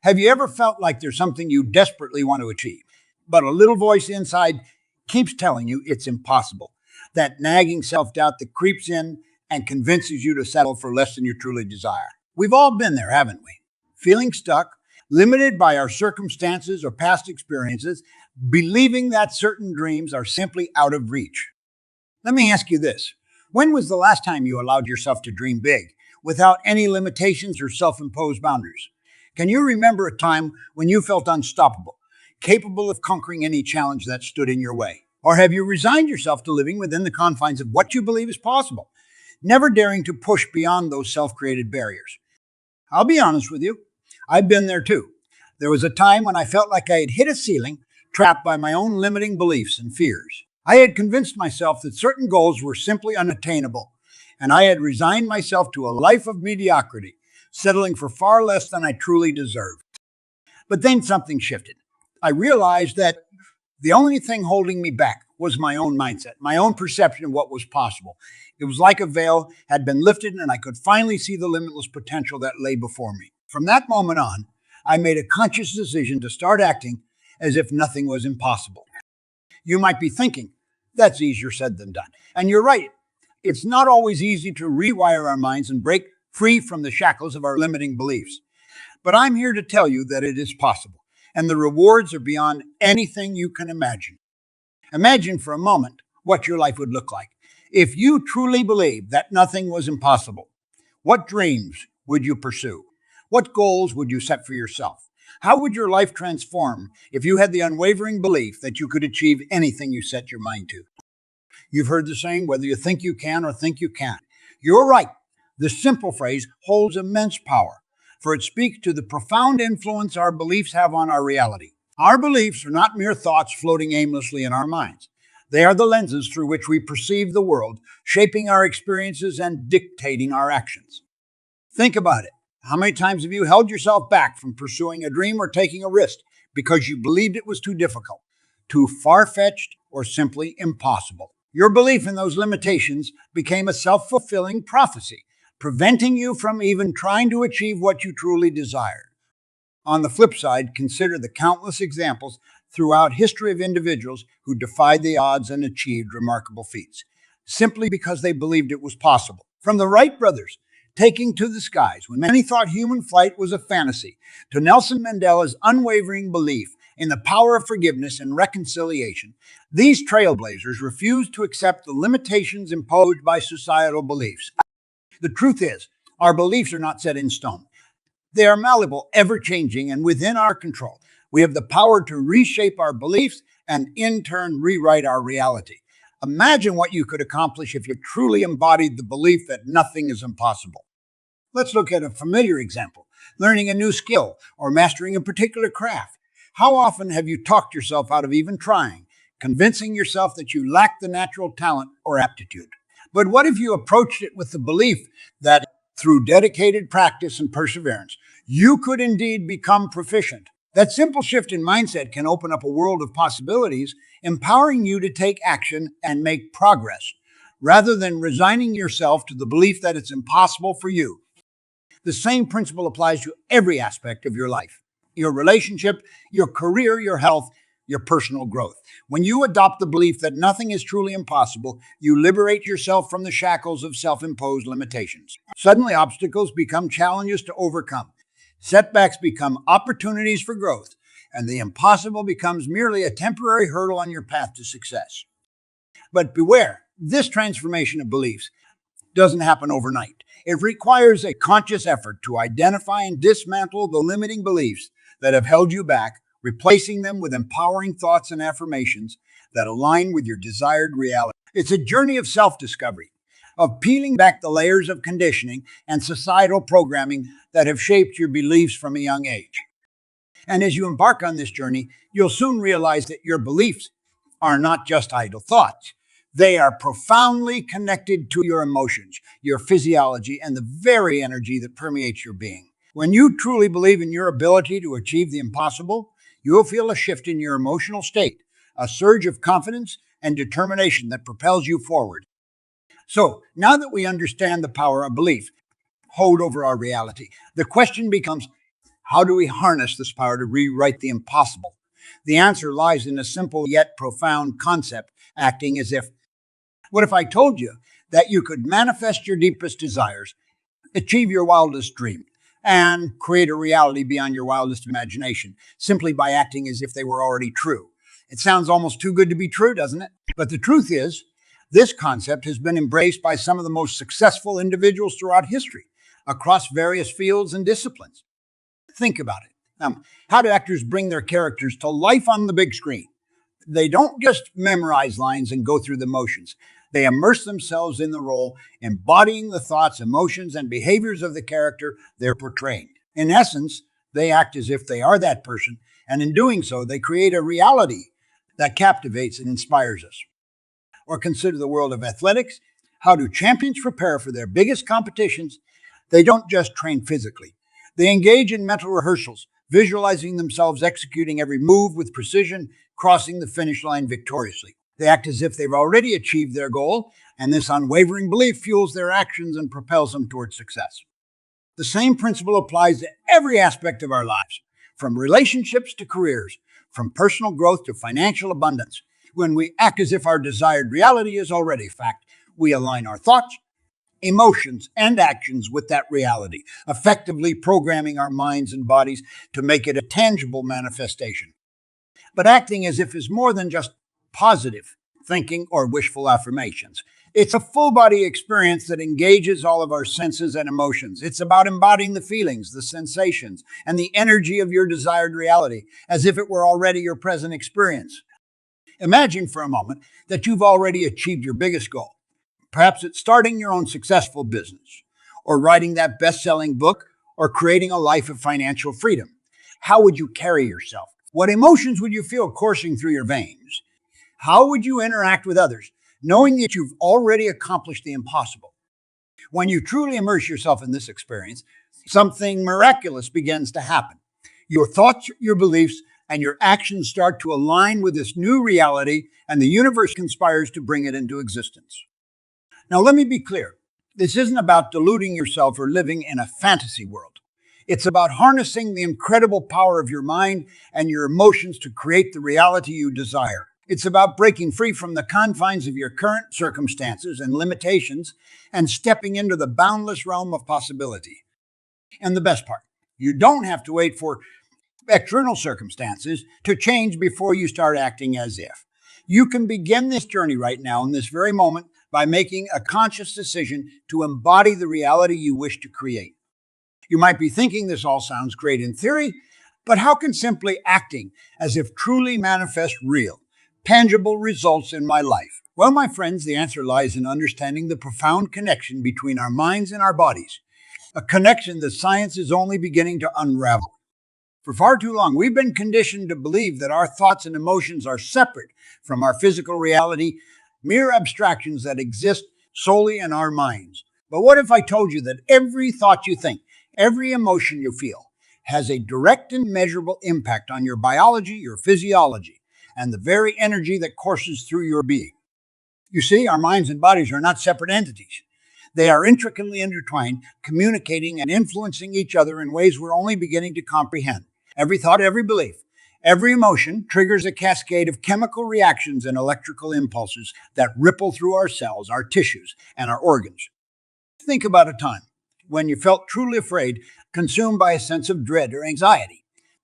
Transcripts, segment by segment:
Have you ever felt like there's something you desperately want to achieve, but a little voice inside keeps telling you it's impossible? That nagging self-doubt that creeps in and convinces you to settle for less than you truly desire. We've all been there, haven't we? Feeling stuck, limited by our circumstances or past experiences, believing that certain dreams are simply out of reach. Let me ask you this. When was the last time you allowed yourself to dream big, without any limitations or self-imposed boundaries? Can you remember a time when you felt unstoppable, capable of conquering any challenge that stood in your way? Or have you resigned yourself to living within the confines of what you believe is possible, never daring to push beyond those self-created barriers? I'll be honest with you, I've been there too. There was a time when I felt like I had hit a ceiling, trapped by my own limiting beliefs and fears. I had convinced myself that certain goals were simply unattainable, and I had resigned myself to a life of mediocrity, settling for far less than I truly deserved. But then something shifted. I realized that the only thing holding me back was my own mindset, my own perception of what was possible. It was like a veil had been lifted and I could finally see the limitless potential that lay before me. From that moment on, I made a conscious decision to start acting as if nothing was impossible. You might be thinking, that's easier said than done. And you're right. It's not always easy to rewire our minds and break free from the shackles of our limiting beliefs. But I'm here to tell you that it is possible, and the rewards are beyond anything you can imagine. Imagine for a moment what your life would look like if you truly believed that nothing was impossible. What dreams would you pursue? What goals would you set for yourself? How would your life transform if you had the unwavering belief that you could achieve anything you set your mind to? You've heard the saying, whether you think you can or think you can't. You're right. This simple phrase holds immense power, for it speaks to the profound influence our beliefs have on our reality. Our beliefs are not mere thoughts floating aimlessly in our minds. They are the lenses through which we perceive the world, shaping our experiences and dictating our actions. Think about it. How many times have you held yourself back from pursuing a dream or taking a risk because you believed it was too difficult, too far-fetched, or simply impossible? Your belief in those limitations became a self-fulfilling prophecy, preventing you from even trying to achieve what you truly desired. On the flip side, consider the countless examples throughout history of individuals who defied the odds and achieved remarkable feats, simply because they believed it was possible. From the Wright brothers taking to the skies when many thought human flight was a fantasy, to Nelson Mandela's unwavering belief in the power of forgiveness and reconciliation, these trailblazers refused to accept the limitations imposed by societal beliefs. The truth is, our beliefs are not set in stone. They are malleable, ever-changing, and within our control. We have the power to reshape our beliefs and, in turn, rewrite our reality. Imagine what you could accomplish if you truly embodied the belief that nothing is impossible. Let's look at a familiar example, learning a new skill or mastering a particular craft. How often have you talked yourself out of even trying, convincing yourself that you lack the natural talent or aptitude? But what if you approached it with the belief that through dedicated practice and perseverance, you could indeed become proficient? That simple shift in mindset can open up a world of possibilities, empowering you to take action and make progress, rather than resigning yourself to the belief that it's impossible for you. The same principle applies to every aspect of your life, your relationship, your career, your health, your personal growth. When you adopt the belief that nothing is truly impossible, you liberate yourself from the shackles of self-imposed limitations. Suddenly, obstacles become challenges to overcome. Setbacks become opportunities for growth, and the impossible becomes merely a temporary hurdle on your path to success. But beware, this transformation of beliefs doesn't happen overnight. It requires a conscious effort to identify and dismantle the limiting beliefs that have held you back, replacing them with empowering thoughts and affirmations that align with your desired reality. It's a journey of self-discovery, of peeling back the layers of conditioning and societal programming that have shaped your beliefs from a young age. And as you embark on this journey, you'll soon realize that your beliefs are not just idle thoughts. They are profoundly connected to your emotions, your physiology, and the very energy that permeates your being. When you truly believe in your ability to achieve the impossible, you will feel a shift in your emotional state, a surge of confidence and determination that propels you forward. So, now that we understand the power of belief hold over our reality, the question becomes, How do we harness this power to rewrite the impossible? The answer lies in a simple yet profound concept: acting as if. What if I told you that you could manifest your deepest desires, achieve your wildest dream, and create a reality beyond your wildest imagination simply by acting as if they were already true? It sounds almost too good to be true, doesn't it? But the truth is, this concept has been embraced by some of the most successful individuals throughout history, across various fields and disciplines. Think about it. How do actors bring their characters to life on the big screen? They don't just memorize lines and go through the motions. They immerse themselves in the role, embodying the thoughts, emotions, and behaviors of the character they're portraying. In essence, they act as if they are that person, and in doing so, they create a reality that captivates and inspires us. Or consider the world of athletics. How do champions prepare for their biggest competitions? They don't just train physically. They engage in mental rehearsals, visualizing themselves executing every move with precision, crossing the finish line victoriously. They act as if they've already achieved their goal, and this unwavering belief fuels their actions and propels them towards success. The same principle applies to every aspect of our lives, from relationships to careers, from personal growth to financial abundance. When we act as if our desired reality is already fact, we align our thoughts, emotions, and actions with that reality, effectively programming our minds and bodies to make it a tangible manifestation. But acting as if is more than just positive thinking or wishful affirmations. It's a full body experience that engages all of our senses and emotions. It's about embodying the feelings, the sensations, and the energy of your desired reality as if it were already your present experience. Imagine for a moment that you've already achieved your biggest goal. Perhaps it's starting your own successful business, or writing that best-selling book, or creating a life of financial freedom. How would you carry yourself? What emotions would you feel coursing through your veins? How would you interact with others, knowing that you've already accomplished the impossible? When you truly immerse yourself in this experience, something miraculous begins to happen. Your thoughts, your beliefs, and your actions start to align with this new reality, and the universe conspires to bring it into existence. Now, let me be clear. This isn't about deluding yourself or living in a fantasy world. It's about harnessing the incredible power of your mind and your emotions to create the reality you desire. It's about breaking free from the confines of your current circumstances and limitations and stepping into the boundless realm of possibility. And the best part, you don't have to wait for external circumstances to change before you start acting as if. You can begin this journey right now in this very moment by making a conscious decision to embody the reality you wish to create. You might be thinking this all sounds great in theory, but how can simply acting as if truly manifest real, tangible results in my life? Well, my friends, the answer lies in understanding the profound connection between our minds and our bodies, a connection that science is only beginning to unravel. For far too long, we've been conditioned to believe that our thoughts and emotions are separate from our physical reality, mere abstractions that exist solely in our minds. But what if I told you that every thought you think, every emotion you feel, has a direct and measurable impact on your biology, your physiology, and the very energy that courses through your being? You see, our minds and bodies are not separate entities. They are intricately intertwined, communicating and influencing each other in ways we're only beginning to comprehend. Every thought, every belief, every emotion triggers a cascade of chemical reactions and electrical impulses that ripple through our cells, our tissues, and our organs. Think about a time when you felt truly afraid, consumed by a sense of dread or anxiety.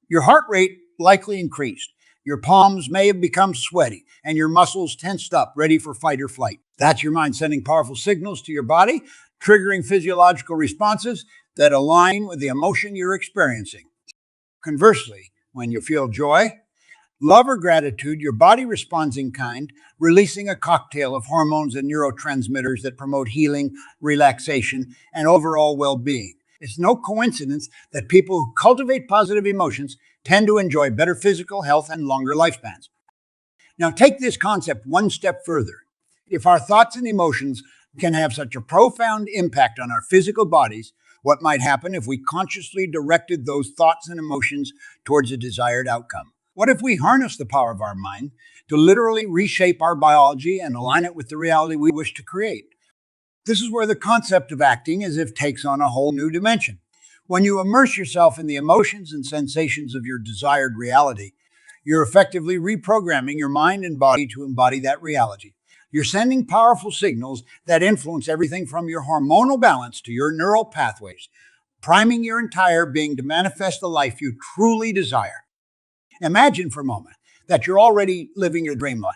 Your heart rate likely increased. Your palms may have become sweaty, and your muscles tensed up, ready for fight or flight. That's your mind sending powerful signals to your body, triggering physiological responses that align with the emotion you're experiencing. Conversely, when you feel joy, love, or gratitude, your body responds in kind, releasing a cocktail of hormones and neurotransmitters that promote healing, relaxation, and overall well-being. It's no coincidence that people who cultivate positive emotions tend to enjoy better physical health and longer lifespans. Now, take this concept one step further. If our thoughts and emotions can have such a profound impact on our physical bodies, what might happen if we consciously directed those thoughts and emotions towards a desired outcome? What if we harness the power of our mind to literally reshape our biology and align it with the reality we wish to create? This is where the concept of acting as if takes on a whole new dimension. When you immerse yourself in the emotions and sensations of your desired reality, you're effectively reprogramming your mind and body to embody that reality. You're sending powerful signals that influence everything from your hormonal balance to your neural pathways, priming your entire being to manifest the life you truly desire. Imagine for a moment that you're already living your dream life.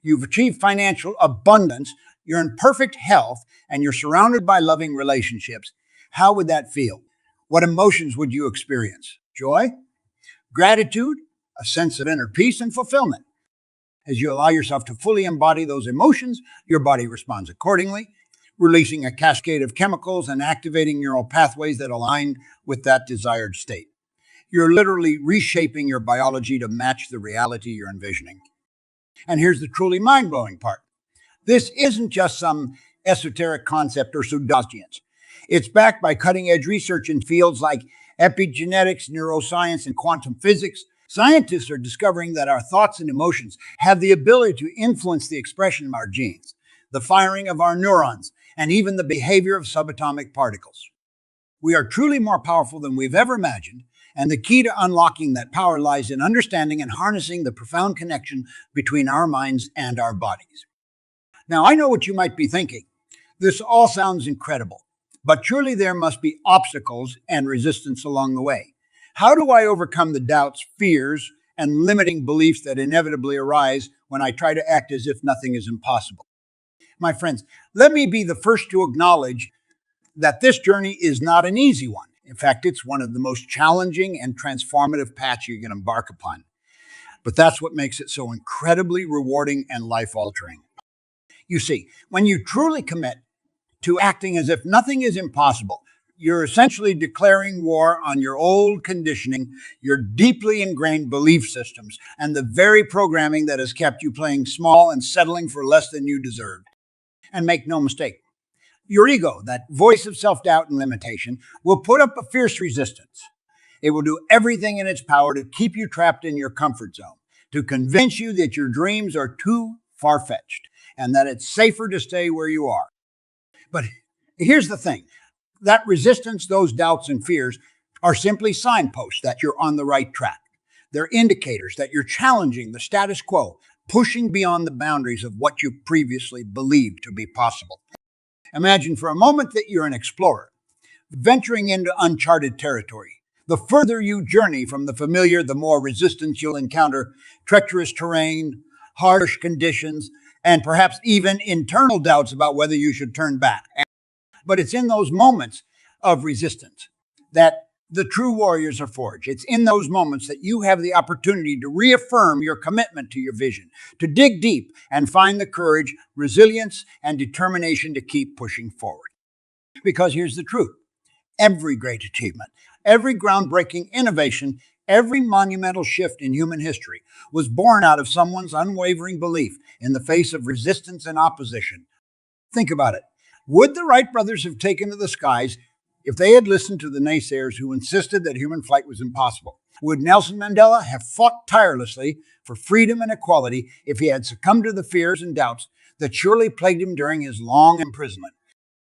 You've achieved financial abundance, you're in perfect health, and you're surrounded by loving relationships. How would that feel? What emotions would you experience? Joy? Gratitude? A sense of inner peace and fulfillment. As you allow yourself to fully embody those emotions, your body responds accordingly, releasing a cascade of chemicals and activating neural pathways that align with that desired state. You're literally reshaping your biology to match the reality you're envisioning. And here's the truly mind-blowing part. This isn't just some esoteric concept or pseudoscience. It's backed by cutting-edge research in fields like epigenetics, neuroscience, and quantum physics. Scientists are discovering that our thoughts and emotions have the ability to influence the expression of our genes, the firing of our neurons, and even the behavior of subatomic particles. We are truly more powerful than we've ever imagined, and the key to unlocking that power lies in understanding and harnessing the profound connection between our minds and our bodies. Now, I know what you might be thinking. This all sounds incredible, but surely there must be obstacles and resistance along the way. How do I overcome the doubts, fears, and limiting beliefs that inevitably arise when I try to act as if nothing is impossible? My friends, let me be the first to acknowledge that this journey is not an easy one. In fact, it's one of the most challenging and transformative paths you can embark upon. But that's what makes it so incredibly rewarding and life-altering. You see, when you truly commit to acting as if nothing is impossible, you're essentially declaring war on your old conditioning, your deeply ingrained belief systems, and the very programming that has kept you playing small and settling for less than you deserve. And make no mistake, your ego, that voice of self-doubt and limitation, will put up a fierce resistance. It will do everything in its power to keep you trapped in your comfort zone, to convince you that your dreams are too far-fetched and that it's safer to stay where you are. But here's the thing. That resistance, those doubts and fears, are simply signposts that you're on the right track. They're indicators that you're challenging the status quo, pushing beyond the boundaries of what you previously believed to be possible. Imagine for a moment that you're an explorer, venturing into uncharted territory. The further you journey from the familiar, the more resistance you'll encounter, treacherous terrain, harsh conditions, and perhaps even internal doubts about whether you should turn back. But it's in those moments of resistance that the true warriors are forged. It's in those moments that you have the opportunity to reaffirm your commitment to your vision, to dig deep and find the courage, resilience, and determination to keep pushing forward. Because here's the truth. Every great achievement, every groundbreaking innovation, every monumental shift in human history was born out of someone's unwavering belief in the face of resistance and opposition. Think about it. Would the Wright brothers have taken to the skies if they had listened to the naysayers who insisted that human flight was impossible? Would Nelson Mandela have fought tirelessly for freedom and equality if he had succumbed to the fears and doubts that surely plagued him during his long imprisonment?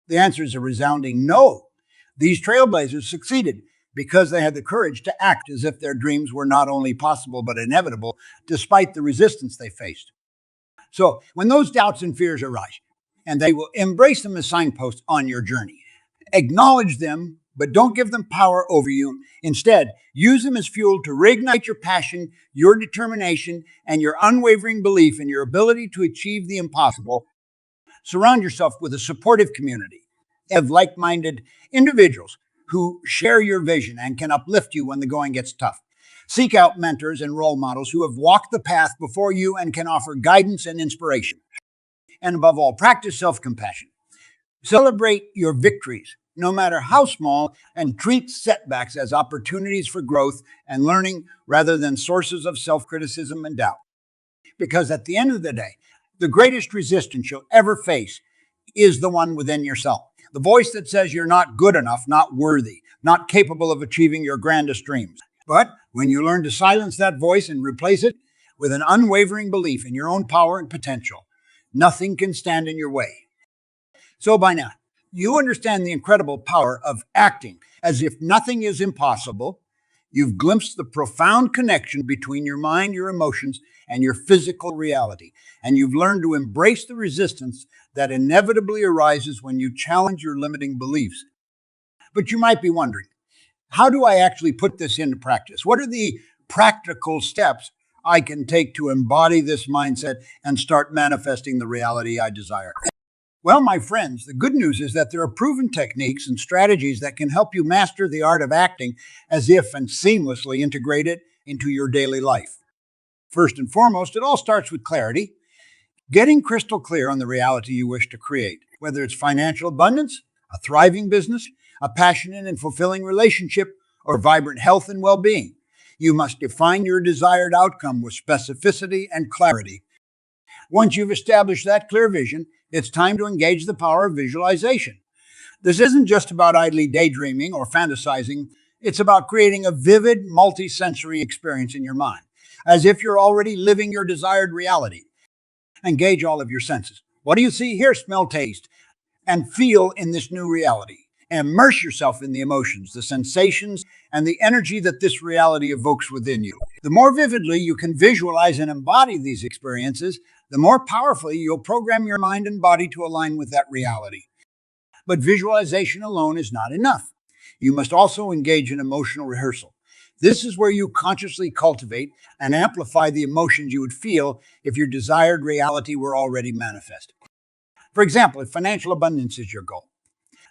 The answer is a resounding no. These trailblazers succeeded because they had the courage to act as if their dreams were not only possible but inevitable, despite the resistance they faced. So when those doubts and fears arise, and they will embrace them as signposts on your journey. Acknowledge them, but don't give them power over you. Instead, use them as fuel to reignite your passion, your determination, and your unwavering belief in your ability to achieve the impossible. Surround yourself with a supportive community of like-minded individuals who share your vision and can uplift you when the going gets tough. Seek out mentors and role models who have walked the path before you and can offer guidance and inspiration. And above all, practice self-compassion. Celebrate your victories, no matter how small, and treat setbacks as opportunities for growth and learning rather than sources of self-criticism and doubt. Because at the end of the day, the greatest resistance you'll ever face is the one within yourself. The voice that says you're not good enough, not worthy, not capable of achieving your grandest dreams. But when you learn to silence that voice and replace it with an unwavering belief in your own power and potential, nothing can stand in your way. So by now, you understand the incredible power of acting As if nothing is impossible, you've glimpsed the profound connection between your mind, your emotions, and your physical reality. And you've learned to embrace the resistance that inevitably arises when you challenge your limiting beliefs. But you might be wondering, how do I actually put this into practice? What are the practical steps I can take to embody this mindset and start manifesting the reality I desire? Well, my friends, the good news is that there are proven techniques and strategies that can help you master the art of acting as if and seamlessly integrate it into your daily life. First and foremost, it all starts with clarity. Getting crystal clear on the reality you wish to create, whether it's financial abundance, a thriving business, a passionate and fulfilling relationship, or vibrant health and well-being. You must define your desired outcome with specificity and clarity. Once you've established that clear vision, it's time to engage the power of visualization. This isn't just about idly daydreaming or fantasizing. It's about creating a vivid, multi-sensory experience in your mind, as if you're already living your desired reality. Engage all of your senses. What do you see, hear, smell, taste, and feel in this new reality? Immerse yourself in the emotions, the sensations, and the energy that this reality evokes within you. The more vividly you can visualize and embody these experiences, the more powerfully you'll program your mind and body to align with that reality. But visualization alone is not enough. You must also engage in emotional rehearsal. This is where you consciously cultivate and amplify the emotions you would feel if your desired reality were already manifest. For example, if financial abundance is your goal,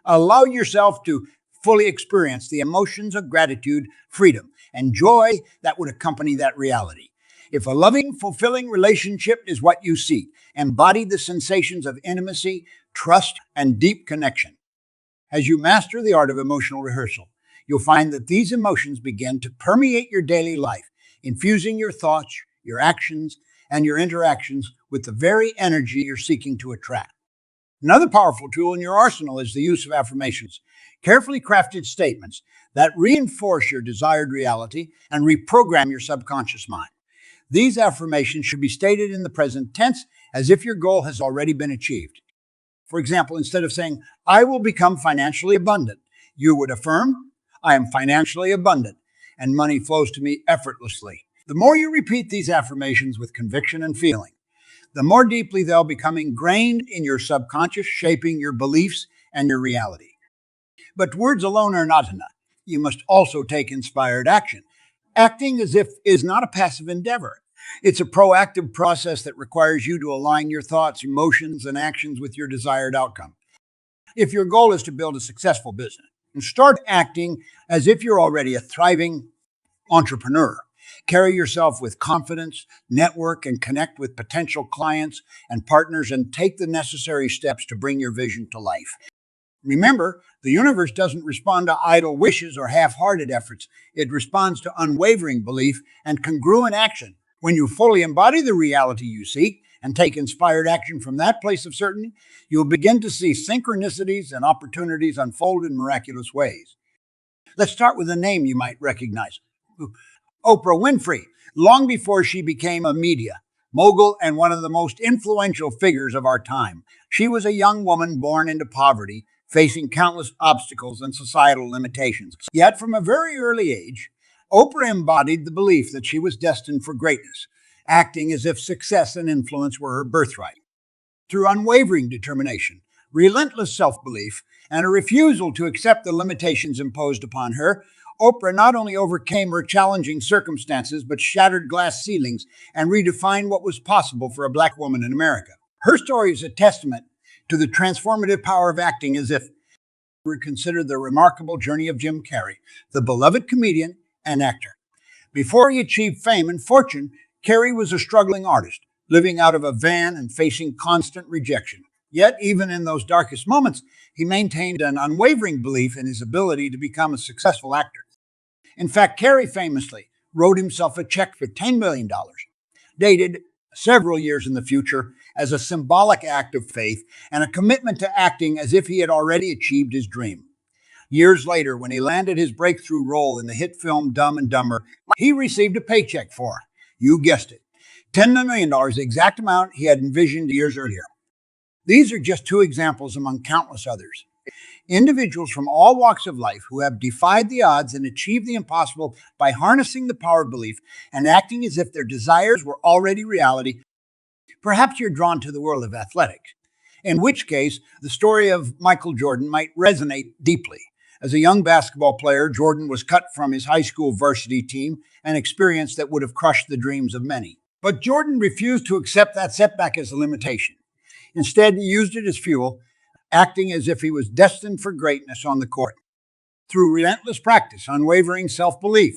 allow yourself to fully experience the emotions of gratitude, freedom, and joy that would accompany that reality. If a loving, fulfilling relationship is what you seek, embody the sensations of intimacy, trust, and deep connection. As you master the art of emotional rehearsal, you'll find that these emotions begin to permeate your daily life, infusing your thoughts, your actions, and your interactions with the very energy you're seeking to attract. Another powerful tool in your arsenal is the use of affirmations, carefully crafted statements that reinforce your desired reality and reprogram your subconscious mind. These affirmations should be stated in the present tense as if your goal has already been achieved. For example, instead of saying, "I will become financially abundant," you would affirm, "I am financially abundant, and money flows to me effortlessly." The more you repeat these affirmations with conviction and feeling, the more deeply they'll become ingrained in your subconscious, shaping your beliefs and your reality. But words alone are not enough. You must also take inspired action. Acting as if is not a passive endeavor. It's a proactive process that requires you to align your thoughts, emotions, and actions with your desired outcome. If your goal is to build a successful business, start acting as if you're already a thriving entrepreneur. Carry yourself with confidence, network, and connect with potential clients and partners, and take the necessary steps to bring your vision to life. Remember, the universe doesn't respond to idle wishes or half-hearted efforts. It responds to unwavering belief and congruent action. When you fully embody the reality you seek and take inspired action from that place of certainty, you'll begin to see synchronicities and opportunities unfold in miraculous ways. Let's start with a name you might recognize. Oprah Winfrey. Long before she became a media mogul and one of the most influential figures of our time, she was a young woman born into poverty, facing countless obstacles and societal limitations. Yet, from a very early age, Oprah embodied the belief that she was destined for greatness, acting as if success and influence were her birthright. Through unwavering determination, relentless self-belief, and a refusal to accept the limitations imposed upon her, Oprah not only overcame her challenging circumstances, but shattered glass ceilings and redefined what was possible for a Black woman in America. Her story is a testament to the transformative power of acting, as if we consider the remarkable journey of Jim Carrey, the beloved comedian and actor. Before he achieved fame and fortune, Carrey was a struggling artist, living out of a van and facing constant rejection. Yet, even in those darkest moments, he maintained an unwavering belief in his ability to become a successful actor. In fact, Carrey famously wrote himself a check for $10 million, dated several years in the future, as a symbolic act of faith and a commitment to acting as if he had already achieved his dream. Years later, when he landed his breakthrough role in the hit film Dumb and Dumber, he received a paycheck for, you guessed it, $10 million, the exact amount he had envisioned years earlier. These are just two examples among countless others. Individuals from all walks of life who have defied the odds and achieved the impossible by harnessing the power of belief and acting as if their desires were already reality. Perhaps you're drawn to the world of athletics, in which case the story of Michael Jordan might resonate deeply. As a young basketball player, Jordan was cut from his high school varsity team, an experience that would have crushed the dreams of many. But Jordan refused to accept that setback as a limitation. Instead, he used it as fuel, acting as if he was destined for greatness on the court. Through relentless practice, unwavering self-belief,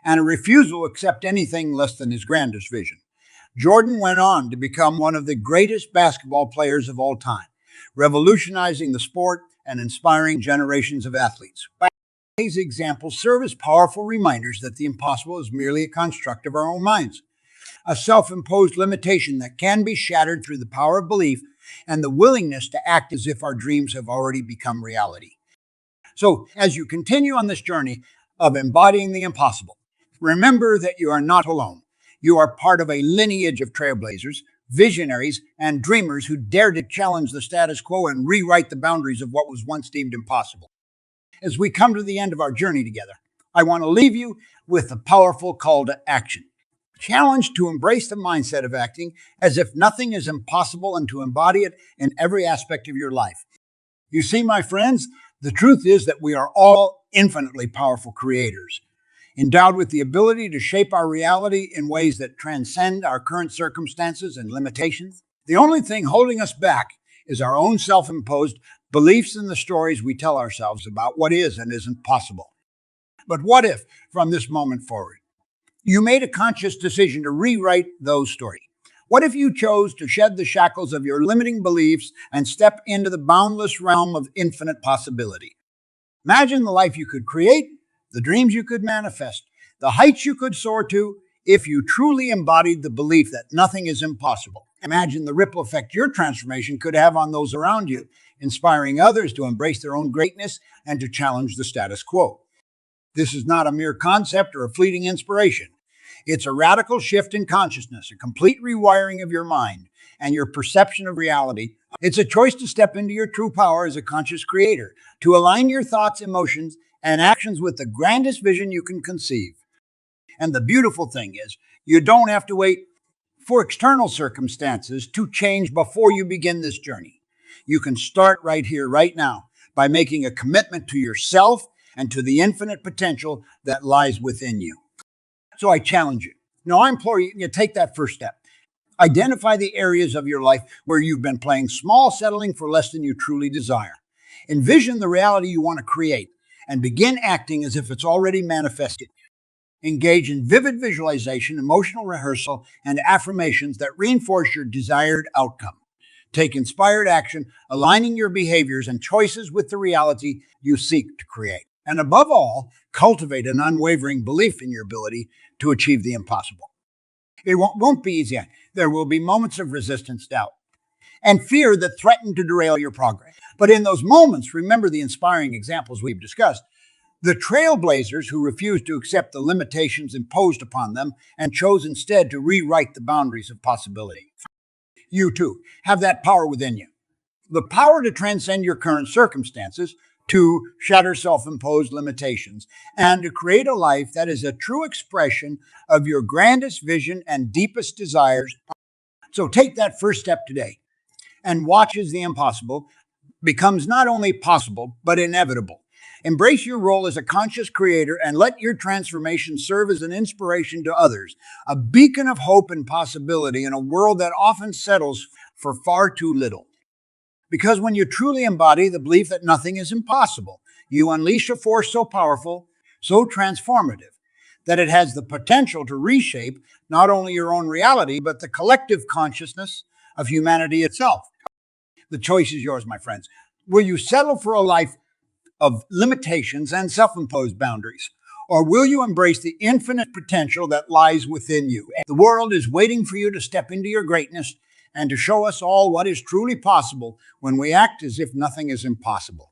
and a refusal to accept anything less than his grandest vision, Jordan went on to become one of the greatest basketball players of all time, revolutionizing the sport and inspiring generations of athletes. These examples serve as powerful reminders that the impossible is merely a construct of our own minds, a self-imposed limitation that can be shattered through the power of belief and the willingness to act as if our dreams have already become reality. So, as you continue on this journey of embodying the impossible, remember that you are not alone. You are part of a lineage of trailblazers, visionaries, and dreamers who dare to challenge the status quo and rewrite the boundaries of what was once deemed impossible. As we come to the end of our journey together, I want to leave you with a powerful call to action. Challenged to embrace the mindset of acting as if nothing is impossible and to embody it in every aspect of your life. You see, my friends, the truth is that we are all infinitely powerful creators, endowed with the ability to shape our reality in ways that transcend our current circumstances and limitations. The only thing holding us back is our own self-imposed beliefs and the stories we tell ourselves about what is and isn't possible. But what if, from this moment forward, you made a conscious decision to rewrite those stories? What if you chose to shed the shackles of your limiting beliefs and step into the boundless realm of infinite possibility? Imagine the life you could create, the dreams you could manifest, the heights you could soar to if you truly embodied the belief that nothing is impossible. Imagine the ripple effect your transformation could have on those around you, inspiring others to embrace their own greatness and to challenge the status quo. This is not a mere concept or a fleeting inspiration. It's a radical shift in consciousness, a complete rewiring of your mind and your perception of reality. It's a choice to step into your true power as a conscious creator, to align your thoughts, emotions, and actions with the grandest vision you can conceive. And the beautiful thing is, you don't have to wait for external circumstances to change before you begin this journey. You can start right here, right now, by making a commitment to yourself and to the infinite potential that lies within you. So I challenge you. No, I implore you to take that first step. Identify the areas of your life where you've been playing small, settling for less than you truly desire. Envision the reality you want to create and begin acting as if it's already manifested. Engage in vivid visualization, emotional rehearsal, and affirmations that reinforce your desired outcome. Take inspired action, aligning your behaviors and choices with the reality you seek to create. And above all, cultivate an unwavering belief in your ability to achieve the impossible. It won't be easy. There will be moments of resistance, doubt, and fear that threaten to derail your progress. But in those moments, remember the inspiring examples we've discussed. The trailblazers who refused to accept the limitations imposed upon them and chose instead to rewrite the boundaries of possibility. You too have that power within you. The power to transcend your current circumstances, to shatter self-imposed limitations, and to create a life that is a true expression of your grandest vision and deepest desires. So take that first step today and watch as the impossible becomes not only possible, but inevitable. Embrace your role as a conscious creator and let your transformation serve as an inspiration to others, a beacon of hope and possibility in a world that often settles for far too little. Because when you truly embody the belief that nothing is impossible, you unleash a force so powerful, so transformative, that it has the potential to reshape not only your own reality, but the collective consciousness of humanity itself. The choice is yours, my friends. Will you settle for a life of limitations and self-imposed boundaries? Or will you embrace the infinite potential that lies within you? The world is waiting for you to step into your greatness and to show us all what is truly possible when we act as if nothing is impossible.